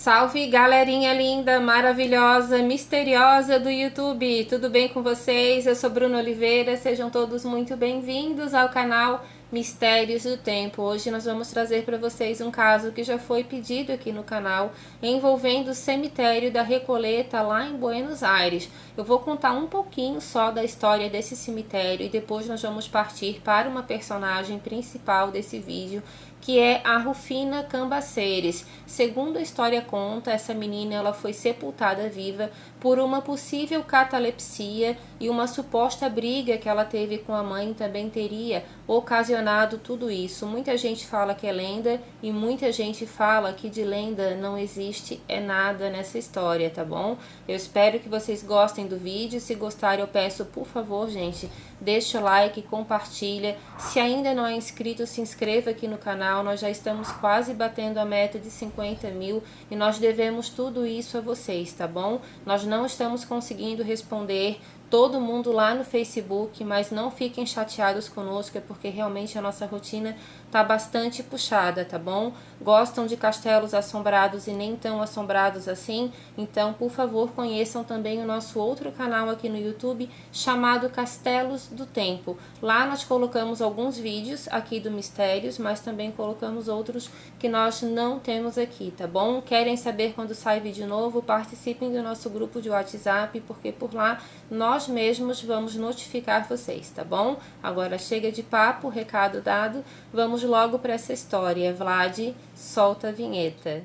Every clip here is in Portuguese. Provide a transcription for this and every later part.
Salve galerinha linda, maravilhosa, misteriosa do YouTube, tudo bem com vocês? Eu sou Bruna Oliveira, sejam todos muito bem-vindos ao canal Mistérios do Tempo. Hoje nós vamos trazer para vocês um caso que já foi pedido aqui no canal, envolvendo o cemitério da Recoleta lá em Buenos Aires. Eu vou contar um pouquinho só da história desse cemitério e depois nós vamos partir para uma personagem principal desse vídeo, que é a Rufina Cambaceres. Segundo a história conta, essa menina ela foi sepultada viva por uma possível catalepsia e uma suposta briga que ela teve com a mãe também teria ocasionado tudo isso. Muita gente fala que é lenda e muita gente fala que de lenda não existe nada nessa história, tá bom? Eu espero que vocês gostem do vídeo. Se gostarem, eu peço, por favor, gente, deixa o like, compartilha. Se ainda não é inscrito, se inscreva aqui no canal. Nós já estamos quase batendo a meta de 50 mil e nós devemos tudo isso a vocês, tá bom? Nós não estamos conseguindo responder todo mundo lá no Facebook, mas não fiquem chateados conosco, é porque realmente a nossa rotina tá bastante puxada, tá bom? Gostam de castelos assombrados e nem tão assombrados assim? Então, por favor, conheçam também o nosso outro canal aqui no YouTube, chamado Castelos do Tempo. Lá nós colocamos alguns vídeos aqui do Mistérios, mas também colocamos outros que nós não temos aqui, tá bom? Querem saber quando sai vídeo novo? Participem do nosso grupo de WhatsApp, porque por lá nós mesmos vamos notificar vocês, tá bom? Agora chega de papo, recado dado, vamos logo para essa história. Vlad, solta a vinheta.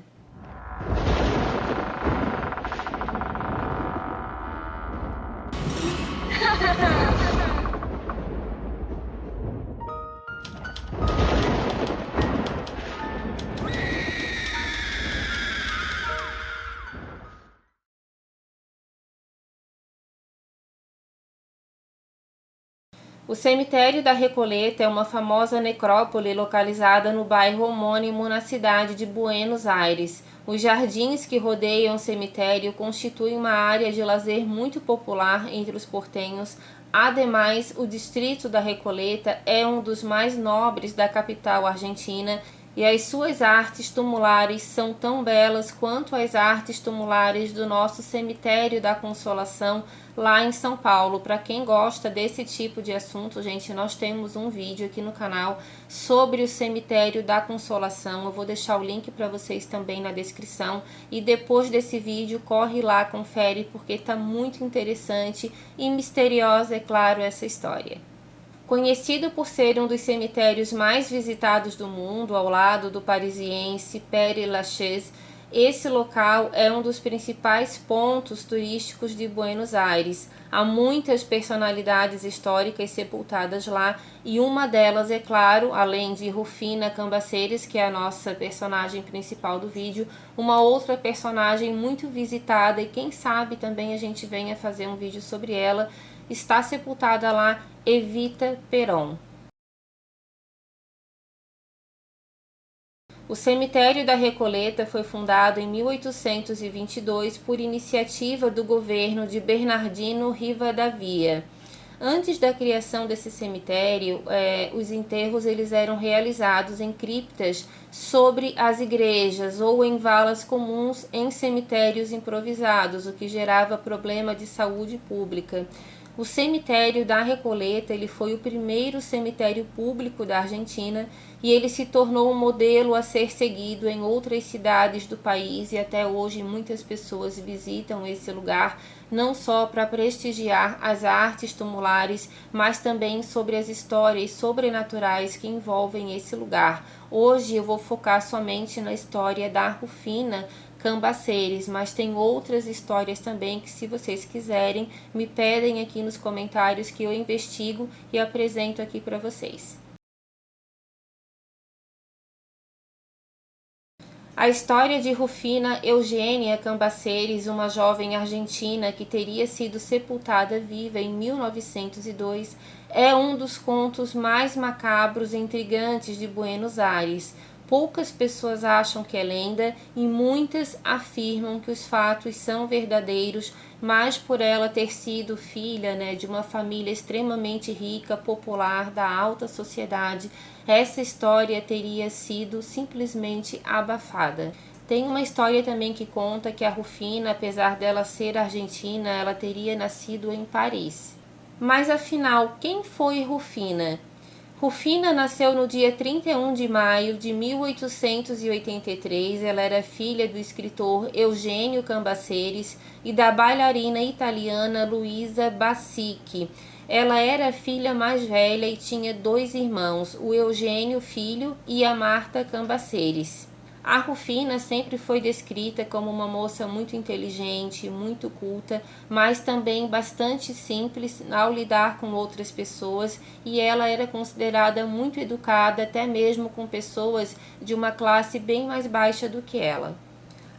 O cemitério da Recoleta é uma famosa necrópole localizada no bairro homônimo na cidade de Buenos Aires. Os jardins que rodeiam o cemitério constituem uma área de lazer muito popular entre os portenhos. Ademais, o distrito da Recoleta é um dos mais nobres da capital argentina e as suas artes tumulares são tão belas quanto as artes tumulares do nosso cemitério da Consolação lá em São Paulo. Para quem gosta desse tipo de assunto, gente, nós temos um vídeo aqui no canal sobre o cemitério da Consolação. Eu vou deixar o link para vocês também na descrição e depois desse vídeo corre lá, confere, porque tá muito interessante e misteriosa, é claro, essa história. Conhecido por ser um dos cemitérios mais visitados do mundo, ao lado do parisiense Père Lachaise, esse local é um dos principais pontos turísticos de Buenos Aires. Há muitas personalidades históricas sepultadas lá e uma delas, é claro, além de Rufina Cambaceres, que é a nossa personagem principal do vídeo, uma outra personagem muito visitada e quem sabe também a gente venha fazer um vídeo sobre ela, está sepultada lá, Evita Peron. O cemitério da Recoleta foi fundado em 1822 por iniciativa do governo de Bernardino Rivadavia. Antes da criação desse cemitério, os enterros eles eram realizados em criptas sobre as igrejas ou em valas comuns em cemitérios improvisados, o que gerava problema de saúde pública. O cemitério da Recoleta ele foi o primeiro cemitério público da Argentina e ele se tornou um modelo a ser seguido em outras cidades do país e até hoje muitas pessoas visitam esse lugar não só para prestigiar as artes tumulares, mas também sobre as histórias sobrenaturais que envolvem esse lugar. Hoje eu vou focar somente na história da Rufina Cambaceres, mas tem outras histórias também que, se vocês quiserem, me pedem aqui nos comentários que eu investigo e apresento aqui para vocês. A história de Rufina Eugênia Cambaceres, uma jovem argentina que teria sido sepultada viva em 1902, é um dos contos mais macabros e intrigantes de Buenos Aires. Poucas pessoas acham que é lenda e muitas afirmam que os fatos são verdadeiros, mas por ela ter sido filha, de uma família extremamente rica, popular, da alta sociedade, essa história teria sido simplesmente abafada. Tem uma história também que conta que a Rufina, apesar dela ser argentina, ela teria nascido em Paris. Mas afinal, quem foi Rufina? Rufina nasceu no dia 31 de maio de 1883. Ela era filha do escritor Eugênio Cambaceres e da bailarina italiana Luisa Bassichi. Ela era a filha mais velha e tinha 2 irmãos, o Eugênio filho e a Marta Cambaceres. A Rufina sempre foi descrita como uma moça muito inteligente, muito culta, mas também bastante simples ao lidar com outras pessoas, e ela era considerada muito educada, até mesmo com pessoas de uma classe bem mais baixa do que ela.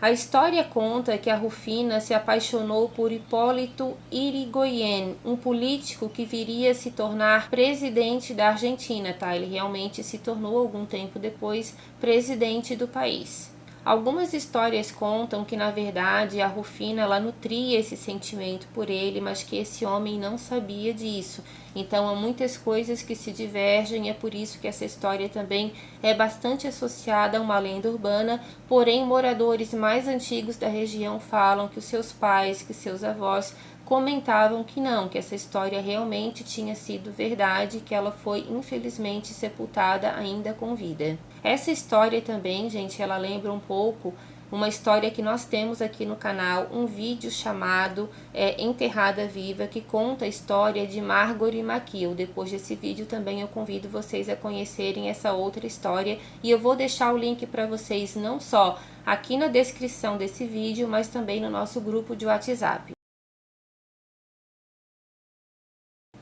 A história conta que a Rufina se apaixonou por Hipólito Yrigoyen, um político que viria a se tornar presidente da Argentina, tá? Ele realmente se tornou algum tempo depois presidente do país. Algumas histórias contam que, na verdade, a Rufina ela nutria esse sentimento por ele, mas que esse homem não sabia disso. Então, há muitas coisas que se divergem e é por isso que essa história também é bastante associada a uma lenda urbana, porém, moradores mais antigos da região falam que os seus pais, que seus avós comentavam que não, que essa história realmente tinha sido verdade, que ela foi infelizmente sepultada ainda com vida. Essa história também, gente, ela lembra um pouco uma história que nós temos aqui no canal, um vídeo chamado Enterrada Viva, que conta a história de Margaret McKeel. Depois desse vídeo também eu convido vocês a conhecerem essa outra história e eu vou deixar o link para vocês não só aqui na descrição desse vídeo, mas também no nosso grupo de WhatsApp.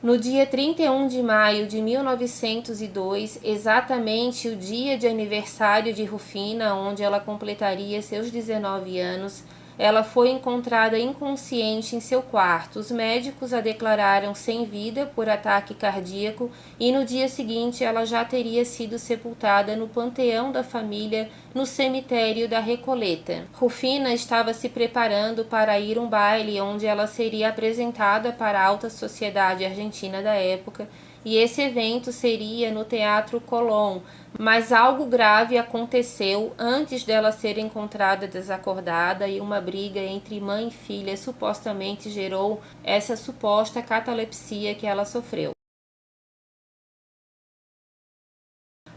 No dia 31 de maio de 1902, exatamente o dia de aniversário de Rufina, onde ela completaria seus 19 anos, ela foi encontrada inconsciente em seu quarto. Os médicos a declararam sem vida por ataque cardíaco e no dia seguinte ela já teria sido sepultada no panteão da família no cemitério da Recoleta. Rufina estava se preparando para ir a um baile onde ela seria apresentada para a alta sociedade argentina da época, e esse evento seria no Teatro Colón, mas algo grave aconteceu antes dela ser encontrada desacordada e uma briga entre mãe e filha supostamente gerou essa suposta catalepsia que ela sofreu.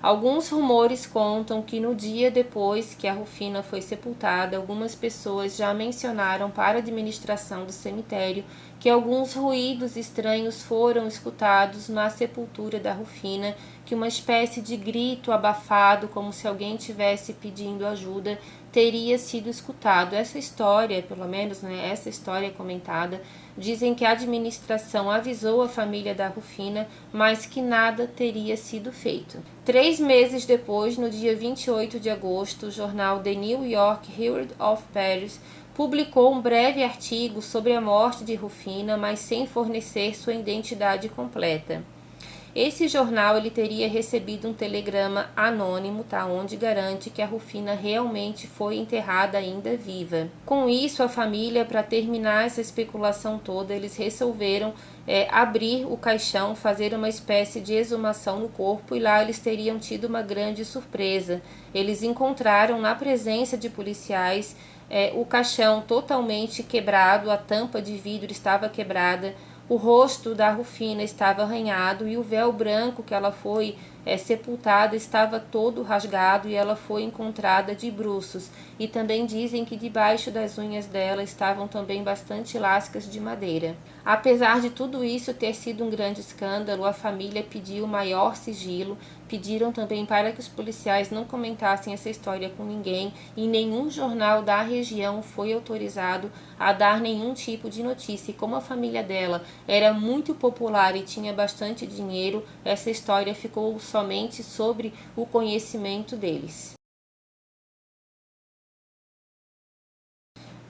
Alguns rumores contam que no dia depois que a Rufina foi sepultada, algumas pessoas já mencionaram para a administração do cemitério que alguns ruídos estranhos foram escutados na sepultura da Rufina, que uma espécie de grito abafado, como se alguém estivesse pedindo ajuda, teria sido escutado. Essa história, pelo menos, essa história comentada, dizem que a administração avisou a família da Rufina, mas que nada teria sido feito. 3 meses depois, no dia 28 de agosto, o jornal The New York Herald of Paris publicou um breve artigo sobre a morte de Rufina, mas sem fornecer sua identidade completa. Esse jornal ele teria recebido um telegrama anônimo, onde garante que a Rufina realmente foi enterrada ainda viva. Com isso, a família, para terminar essa especulação toda, eles resolveram abrir o caixão, fazer uma espécie de exumação no corpo, e lá eles teriam tido uma grande surpresa. Eles encontraram, na presença de policiais, o caixão totalmente quebrado, a tampa de vidro estava quebrada, o rosto da Rufina estava arranhado e o véu branco que ela foi sepultada estava todo rasgado e ela foi encontrada de bruços. E também dizem que debaixo das unhas dela estavam também bastante lascas de madeira. Apesar de tudo isso ter sido um grande escândalo, a família pediu maior sigilo, pediram também para que os policiais não comentassem essa história com ninguém e nenhum jornal da região foi autorizado a dar nenhum tipo de notícia. E como a família dela era muito popular e tinha bastante dinheiro, essa história ficou somente sobre o conhecimento deles.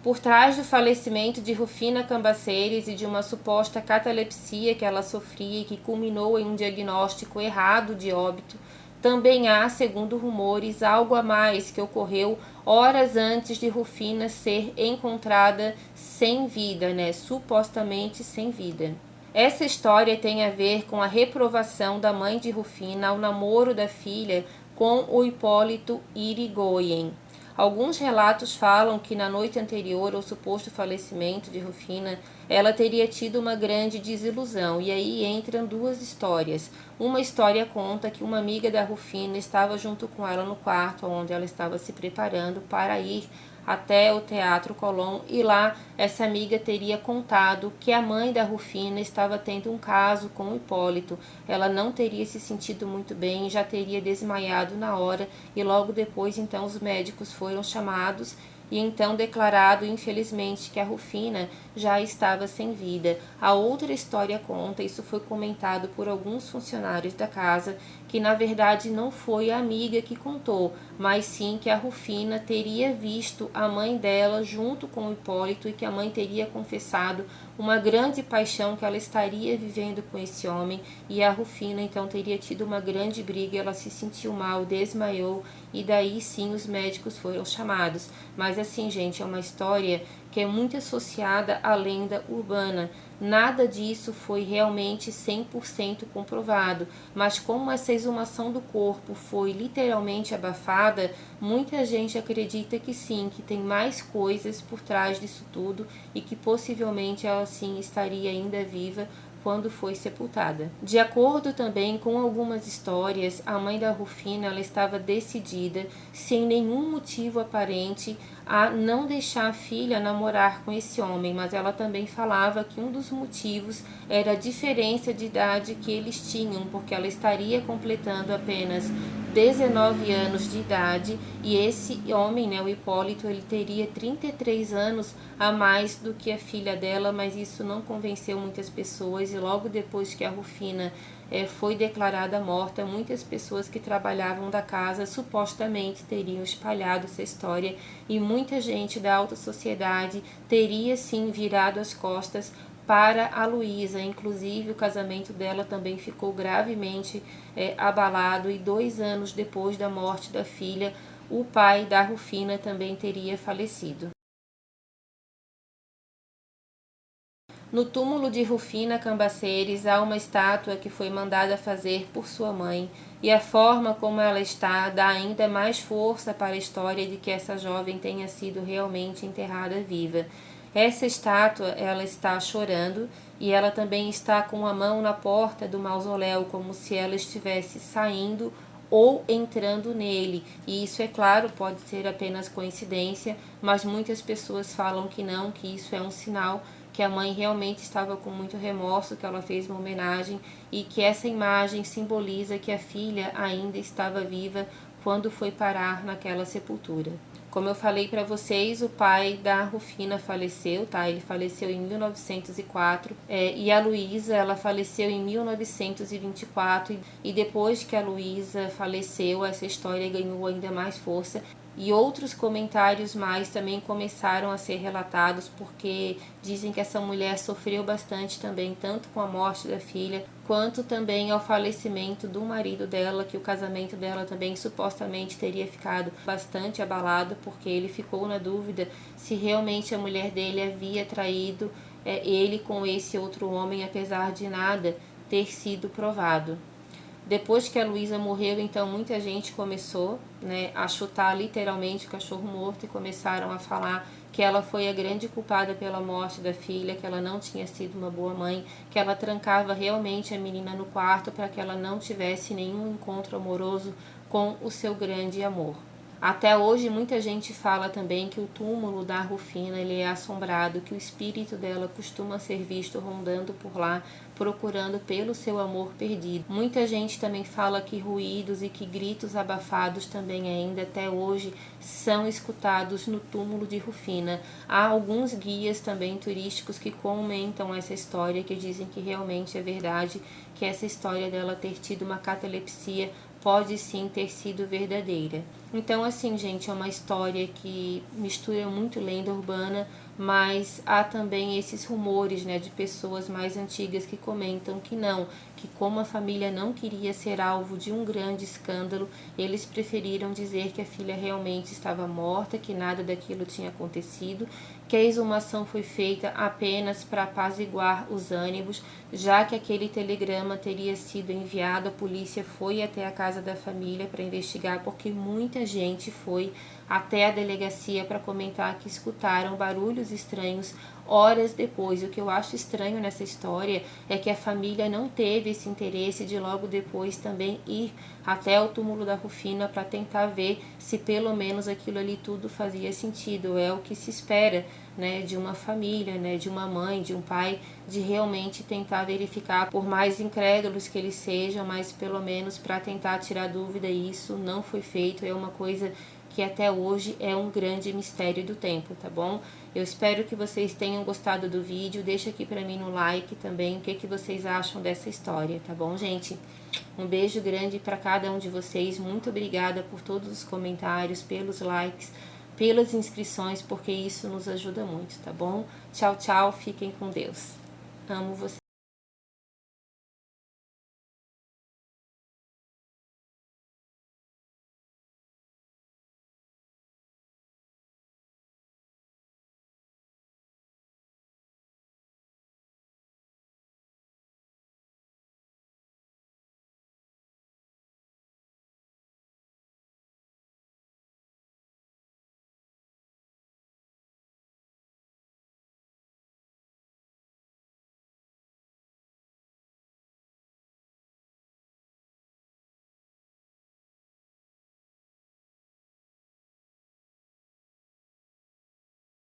Por trás do falecimento de Rufina Cambaceres e de uma suposta catalepsia que ela sofria e que culminou em um diagnóstico errado de óbito, também há, segundo rumores, algo a mais que ocorreu horas antes de Rufina ser encontrada sem vida, supostamente sem vida. Essa história tem a ver com a reprovação da mãe de Rufina ao namoro da filha com o Hipólito Yrigoyen. Alguns relatos falam que na noite anterior ao suposto falecimento de Rufina, ela teria tido uma grande desilusão, e aí entram duas histórias. Uma história conta que uma amiga da Rufina estava junto com ela no quarto, onde ela estava se preparando para ir até o Teatro Colón, e lá essa amiga teria contado que a mãe da Rufina estava tendo um caso com o Hipólito. Ela não teria se sentido muito bem, já teria desmaiado na hora, e logo depois então os médicos foram chamados e então declarado, infelizmente, que a Rufina já estava sem vida. A outra história conta, isso foi comentado por alguns funcionários da casa, que na verdade não foi a amiga que contou, mas sim que a Rufina teria visto a mãe dela junto com o Hipólito e que a mãe teria confessado uma grande paixão que ela estaria vivendo com esse homem, e a Rufina então teria tido uma grande briga, ela se sentiu mal, desmaiou, e daí sim os médicos foram chamados. Mas assim, gente, é uma história que é muito associada à lenda urbana. Nada disso foi realmente 100% comprovado, mas como essa exumação do corpo foi literalmente abafada, muita gente acredita que sim, que tem mais coisas por trás disso tudo e que possivelmente ela sim estaria ainda viva quando foi sepultada. De acordo também com algumas histórias, a mãe da Rufina ela estava decidida, sem nenhum motivo aparente, a não deixar a filha namorar com esse homem, mas ela também falava que um dos motivos era a diferença de idade que eles tinham, porque ela estaria completando apenas 19 anos de idade e esse homem, né, o Hipólito, ele teria 33 anos a mais do que a filha dela, mas isso não convenceu muitas pessoas, e logo depois que a Rufina foi declarada morta, muitas pessoas que trabalhavam da casa supostamente teriam espalhado essa história, e muita gente da alta sociedade teria sim virado as costas para a Luísa. Inclusive o casamento dela também ficou gravemente abalado, e 2 anos depois da morte da filha, o pai da Rufina também teria falecido. No túmulo de Rufina Cambaceres há uma estátua que foi mandada fazer por sua mãe, e a forma como ela está dá ainda mais força para a história de que essa jovem tenha sido realmente enterrada viva. Essa estátua, ela está chorando, e ela também está com a mão na porta do mausoléu, como se ela estivesse saindo ou entrando nele. E isso, é claro, pode ser apenas coincidência, mas muitas pessoas falam que não, que isso é um sinal que a mãe realmente estava com muito remorso, que ela fez uma homenagem, e que essa imagem simboliza que a filha ainda estava viva quando foi parar naquela sepultura. Como eu falei para vocês, o pai da Rufina faleceu, tá? Ele faleceu em 1904, e a Luísa, ela faleceu em 1924, e depois que a Luísa faleceu, essa história ganhou ainda mais força. E outros comentários mais também começaram a ser relatados, porque dizem que essa mulher sofreu bastante também, tanto com a morte da filha, quanto também ao falecimento do marido dela, que o casamento dela também supostamente teria ficado bastante abalado, porque ele ficou na dúvida se realmente a mulher dele havia traído ele com esse outro homem, apesar de nada ter sido provado. Depois que a Luísa morreu, então muita gente começou, a chutar literalmente o cachorro morto, e começaram a falar que ela foi a grande culpada pela morte da filha, que ela não tinha sido uma boa mãe, que ela trancava realmente a menina no quarto para que ela não tivesse nenhum encontro amoroso com o seu grande amor. Até hoje muita gente fala também que o túmulo da Rufina ele é assombrado, que o espírito dela costuma ser visto rondando por lá, procurando pelo seu amor perdido. Muita gente também fala que ruídos e que gritos abafados também ainda até hoje são escutados no túmulo de Rufina. Há alguns guias também turísticos que comentam essa história, que dizem que realmente é verdade, que essa história dela ter tido uma catalepsia pode sim ter sido verdadeira. Então, assim, gente, é uma história que mistura muito lenda urbana, mas há também esses rumores, de pessoas mais antigas que comentam que não, que como a família não queria ser alvo de um grande escândalo, eles preferiram dizer que a filha realmente estava morta, que nada daquilo tinha acontecido, que a exumação foi feita apenas para apaziguar os ânimos, já que aquele telegrama teria sido enviado, a polícia foi até a casa da família para investigar, porque muita gente foi até a delegacia para comentar que escutaram barulhos estranhos horas depois. O que eu acho estranho nessa história é que a família não teve esse interesse de logo depois também ir até o túmulo da Rufina para tentar ver se pelo menos aquilo ali tudo fazia sentido. É o que se espera, né, de uma família, né, de uma mãe, de um pai, de realmente tentar verificar, por mais incrédulos que eles sejam, mas pelo menos para tentar tirar dúvida. Isso não foi feito, é uma coisa que até hoje é um grande mistério do tempo, tá bom? Eu espero que vocês tenham gostado do vídeo. Deixa aqui pra mim no like também o que vocês acham dessa história, tá bom, gente? Um beijo grande para cada um de vocês. Muito obrigada por todos os comentários, pelos likes, pelas inscrições, porque isso nos ajuda muito, tá bom? Tchau, tchau. Fiquem com Deus. Amo vocês.